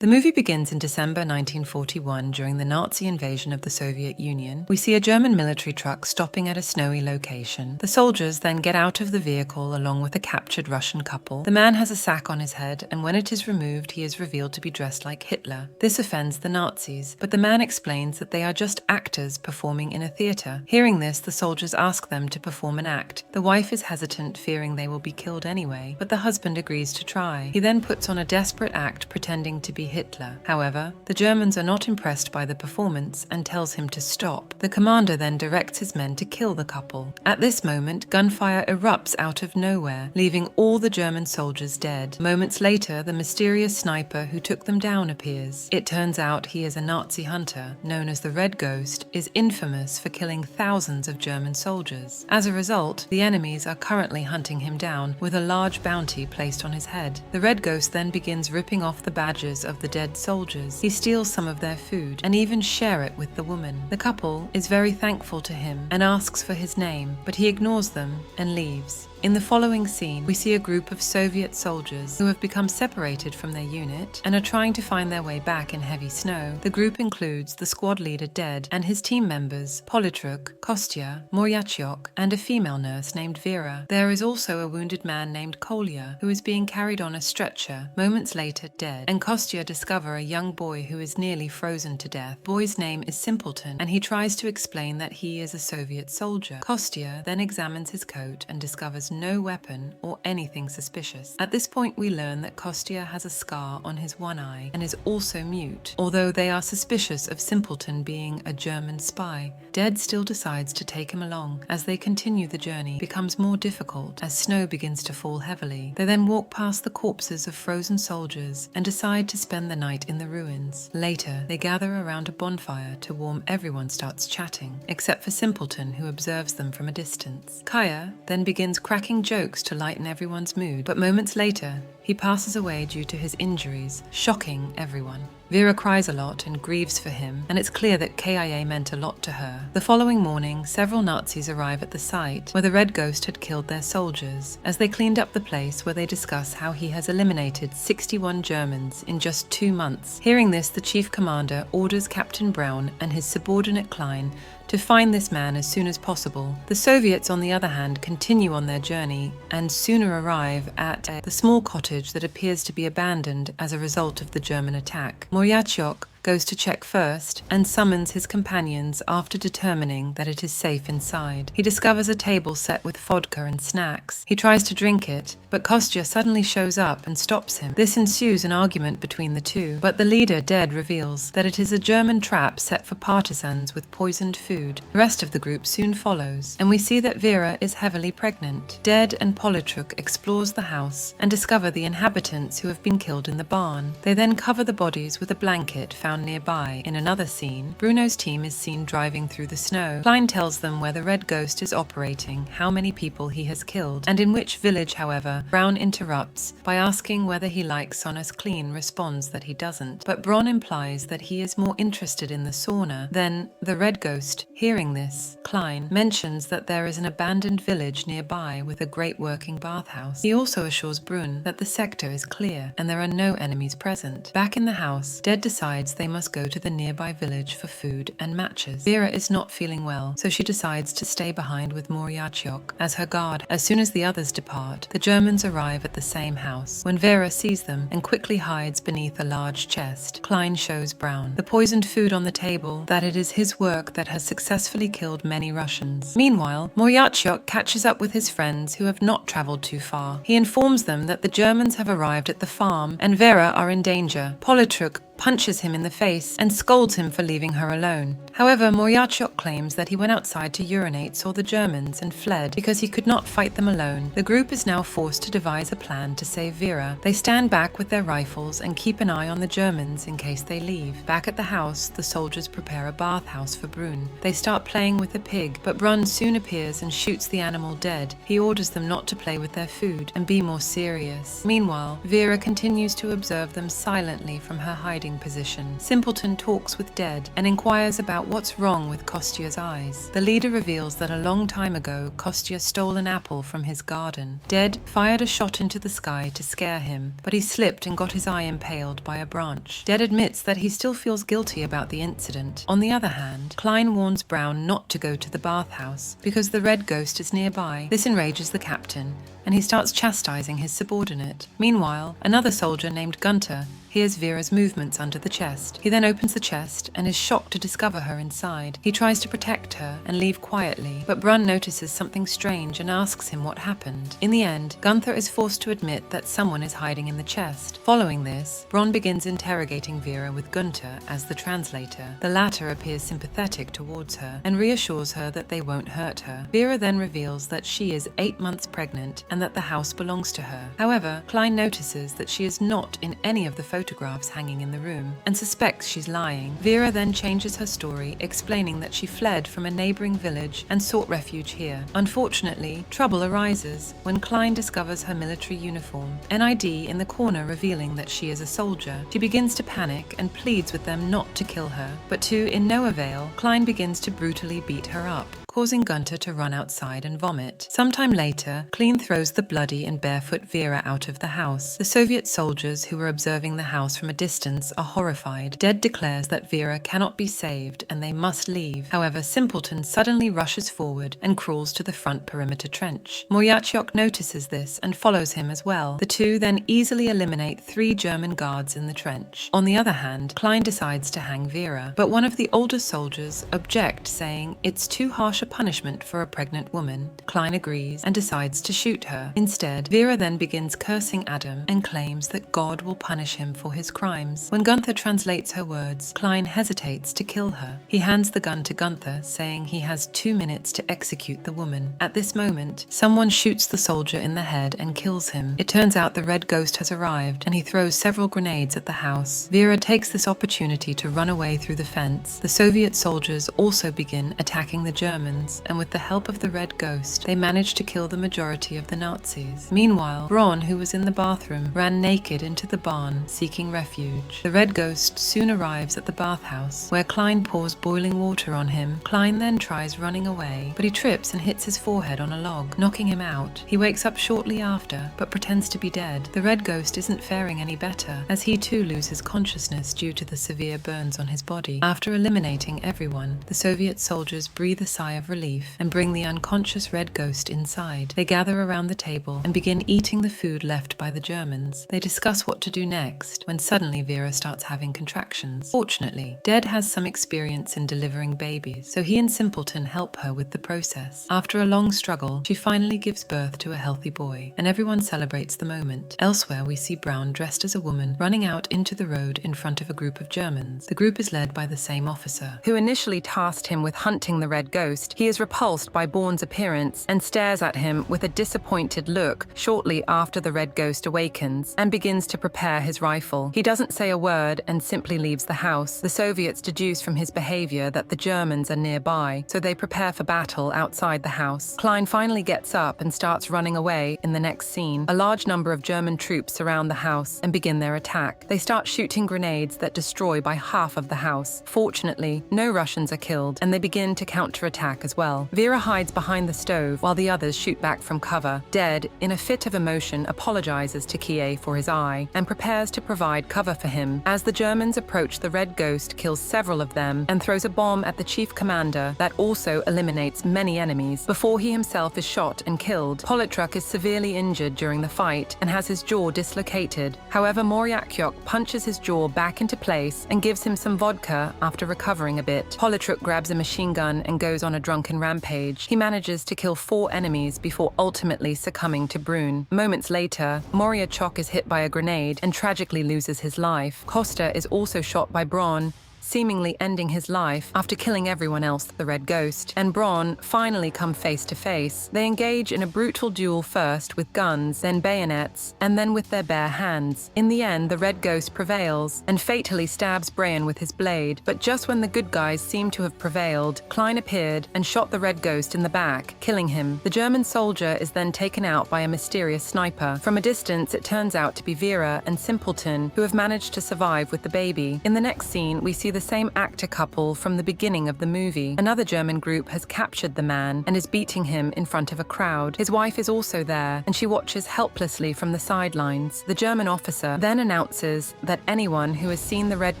The movie begins in December 1941 during the Nazi invasion of the Soviet Union. We see a German military truck stopping at a snowy location. The soldiers then get out of the vehicle along with a captured Russian couple. The man has a sack on his head, and when it is removed, he is revealed to be dressed like Hitler. This offends the Nazis, but the man explains that they are just actors performing in a theater. Hearing this, the soldiers ask them to perform an act. The wife is hesitant, fearing they will be killed anyway, but the husband agrees to try. He then puts on a desperate act pretending to be Hitler. However, the Germans are not impressed by the performance and tells him to stop. The commander then directs his men to kill the couple. At this moment, gunfire erupts out of nowhere, leaving all the German soldiers dead. Moments later, the mysterious sniper who took them down appears. It turns out he is a Nazi hunter, known as the Red Ghost, is infamous for killing thousands of German soldiers. As a result, the enemies are currently hunting him down, with a large bounty placed on his head. The Red Ghost then begins ripping off the badges of the dead soldiers. He steals some of their food and even share it with the woman. The couple is very thankful to him and asks for his name, but he ignores them and leaves. In the following scene, we see a group of Soviet soldiers who have become separated from their unit and are trying to find their way back in heavy snow. The group includes the squad leader Ded and his team members Politruk, Kostya, Moryatyok, and a female nurse named Vera. There is also a wounded man named Kolya who is being carried on a stretcher. Moments later, Ded and Kostya discover a young boy who is nearly frozen to death. The boy's name is Simpleton, and he tries to explain that he is a Soviet soldier. Kostya then examines his coat and discovers no weapon or anything suspicious. At this point, we learn that Kostya has a scar on his one eye and is also mute. Although they are suspicious of Simpleton being a German spy, Ded still decides to take him along. As they continue, the journey becomes more difficult as snow begins to fall heavily. They then walk past the corpses of frozen soldiers and decide to spend the night in the ruins. Later, they gather around a bonfire to warm. Everyone starts chatting, except for Simpleton, who observes them from a distance. Kaya then begins cracking jokes to lighten everyone's mood, but moments later, he passes away due to his injuries, shocking everyone. Vera cries a lot and grieves for him, and it's clear that KIA meant a lot to her. The following morning, several Nazis arrive at the site where the Red Ghost had killed their soldiers. As they cleaned up the place, where they discuss how he has eliminated 61 Germans in just 2 months. Hearing this, the chief commander orders Captain Brown and his subordinate Klein to find this man as soon as possible. The Soviets, on the other hand, continue on their journey and sooner arrive at the small cottage that appears to be abandoned as a result of the German attack. Moryatyok goes to check first and summons his companions after determining that it is safe inside. He discovers a table set with vodka and snacks. He tries to drink it, but Kostya suddenly shows up and stops him. This ensues an argument between the two, but the leader, Ded, reveals that it is a German trap set for partisans with poisoned food. The rest of the group soon follows, and we see that Vera is heavily pregnant. Ded and Politruk explores the house and discover the inhabitants who have been killed in the barn. They then cover the bodies with a blanket found nearby. In another scene, Bruno's team is seen driving through the snow. Klein tells them where the Red Ghost is operating, how many people he has killed, and in which village. However, Brown interrupts by asking whether he likes saunas. Klein responds that he doesn't, but Bron implies that he is more interested in the sauna than the Red Ghost. Hearing this, Klein mentions that there is an abandoned village nearby with a great working bathhouse. He also assures Brun that the sector is clear and there are no enemies present. Back in the house, Ded decides they must go to the nearby village for food and matches. Vera is not feeling well, so she decides to stay behind with Moryatyok as her guard. As soon as the others depart, the Germans arrive at the same house. When Vera sees them and quickly hides beneath a large chest, Klein shows Brown the poisoned food on the table that it is his work that has successfully killed many Russians. Meanwhile, Moryatyok catches up with his friends who have not traveled too far. He informs them that the Germans have arrived at the farm and Vera are in danger. Politruk punches him in the face and scolds him for leaving her alone. However, Moryatyok claims that he went outside to urinate, saw the Germans, and fled because he could not fight them alone. The group is now forced to devise a plan to save Vera. They stand back with their rifles and keep an eye on the Germans in case they leave. Back at the house, the soldiers prepare a bathhouse for Brun. They start playing with the pig, but Brun soon appears and shoots the animal dead. He orders them not to play with their food and be more serious. Meanwhile, Vera continues to observe them silently from her hiding hiding position. Simpleton talks with Dead and inquires about what's wrong with Kostya's eyes. The leader reveals that a long time ago, Kostya stole an apple from his garden. Dead fired a shot into the sky to scare him, but he slipped and got his eye impaled by a branch. Dead admits that he still feels guilty about the incident. On the other hand, Klein warns Brown not to go to the bathhouse because the red ghost is nearby. This enrages the captain, and he starts chastising his subordinate. Meanwhile, another soldier named Gunter hears Vera's movements under the chest. He then opens the chest and is shocked to discover her inside. He tries to protect her and leave quietly, but Brun notices something strange and asks him what happened. In the end, Gunther is forced to admit that someone is hiding in the chest. Following this, Bronn begins interrogating Vera with Gunter as the translator. The latter appears sympathetic towards her and reassures her that they won't hurt her. Vera then reveals that she is 8 months pregnant and that the house belongs to her. However, Klein notices that she is not in any of the photographs hanging in the room and suspects she's lying. Vera then changes her story, explaining that she fled from a neighboring village and sought refuge here. Unfortunately, trouble arises when Klein discovers her military uniform, NID in the corner revealing that she is a soldier. She begins to panic and pleads with them not to kill her, but to no avail, Klein begins to brutally beat her up, causing Gunter to run outside and vomit. Sometime later, Klein throws the bloody and barefoot Vera out of the house. The Soviet soldiers who were observing the house from a distance are horrified. Dead declares that Vera cannot be saved and they must leave. However, Simpleton suddenly rushes forward and crawls to the front perimeter trench. Moryatyok notices this and follows him as well. The two then easily eliminate 3 German guards in the trench. On the other hand, Klein decides to hang Vera, but one of the older soldiers objects, saying it's too harsh a punishment for a pregnant woman. Klein agrees and decides to shoot her. Instead, Vera then begins cursing Adam and claims that God will punish him for his crimes. When Gunther translates her words, Klein hesitates to kill her. He hands the gun to Gunther, saying he has 2 minutes to execute the woman. At this moment, someone shoots the soldier in the head and kills him. It turns out the red ghost has arrived and he throws several grenades at the house. Vera takes this opportunity to run away through the fence. The Soviet soldiers also begin attacking the Germans, and with the help of the red ghost, they manage to kill the majority of the Nazis. Meanwhile, Bronn, who was in the bathroom, ran naked into the barn, seeking refuge. The red ghost soon arrives at the bathhouse, where Klein pours boiling water on him. Klein then tries running away, but he trips and hits his forehead on a log, knocking him out. He wakes up shortly after, but pretends to be dead. The red ghost isn't faring any better, as he too loses consciousness due to the severe burns on his body. After eliminating everyone, the Soviet soldiers breathe a sigh of relief and bring the unconscious red ghost inside. They gather around the table and begin eating the food left by the Germans. They discuss what to do next when suddenly Vera starts having contractions. Fortunately, Dead has some experience in delivering babies, so he and Simpleton help her with the process. After a long struggle, she finally gives birth to a healthy boy, and everyone celebrates the moment. Elsewhere, we see Brown dressed as a woman running out into the road in front of a group of Germans. The group is led by the same officer, who initially tasked him with hunting the red ghost. He is repulsed by Bourne's appearance and stares at him with a disappointed look shortly after the red ghost awakens and begins to prepare his rifle. He doesn't say a word and simply leaves the house. The Soviets deduce from his behavior that the Germans are nearby, so they prepare for battle outside the house. Klein finally gets up and starts running away. In the next scene, a large number of German troops surround the house and begin their attack. They start shooting grenades that destroy by half of the house. Fortunately, no Russians are killed, and they begin to counterattack as well. Vera hides behind the stove while the others shoot back from cover. Dead, in a fit of emotion, apologizes to Kie for his eye and prepares to provide cover for him. As the Germans approach, the red ghost kills several of them and throws a bomb at the chief commander that also eliminates many enemies before he himself is shot and killed. Politruk is severely injured during the fight and has his jaw dislocated. However, Moryatyok punches his jaw back into place and gives him some vodka after recovering a bit. Politruk grabs a machine gun and goes on a drunken rampage. He manages to kill 4 enemies before ultimately succumbing to Brun. Moments later, Moryatyok is hit by a grenade and tragically loses his life. Kosta is also shot by Bronn seemingly ending his life after killing everyone else, the Red Ghost, and Bronn finally come face to face. They engage in a brutal duel, first with guns, then bayonets, and then with their bare hands. In the end, the Red Ghost prevails and fatally stabs Bran with his blade. But just when the good guys seem to have prevailed, Klein appeared and shot the Red Ghost in the back, killing him. The German soldier is then taken out by a mysterious sniper. From a distance, it turns out to be Vera and Simpleton, who have managed to survive with the baby. In the next scene, we see the same actor couple from the beginning of the movie. Another German group has captured the man and is beating him in front of a crowd. His wife is also there, and she watches helplessly from the sidelines. The German officer then announces that anyone who has seen the Red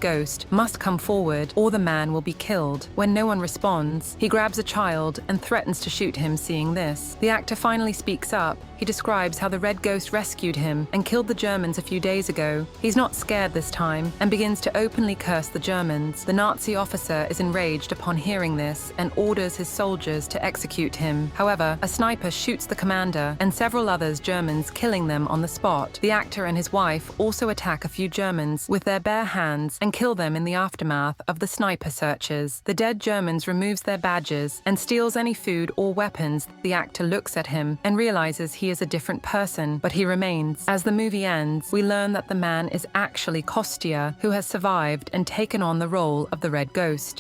Ghost must come forward or the man will be killed. When no one responds, he grabs a child and threatens to shoot him. Seeing this, the actor finally speaks up. He describes how the Red Ghost rescued him and killed the Germans a few days ago. He's not scared this time and begins to openly curse the Germans. The Nazi officer is enraged upon hearing this and orders his soldiers to execute him. However, a sniper shoots the commander and several others Germans, killing them on the spot. The actor and his wife also attack a few Germans with their bare hands and kill them in the aftermath of the sniper searches. The dead Germans removes their badges and steals any food or weapons. The actor looks at him and realizes he is a different person, but he remains. As the movie ends, we learn that the man is actually Kostya, who has survived and taken on the role of the Red Ghost.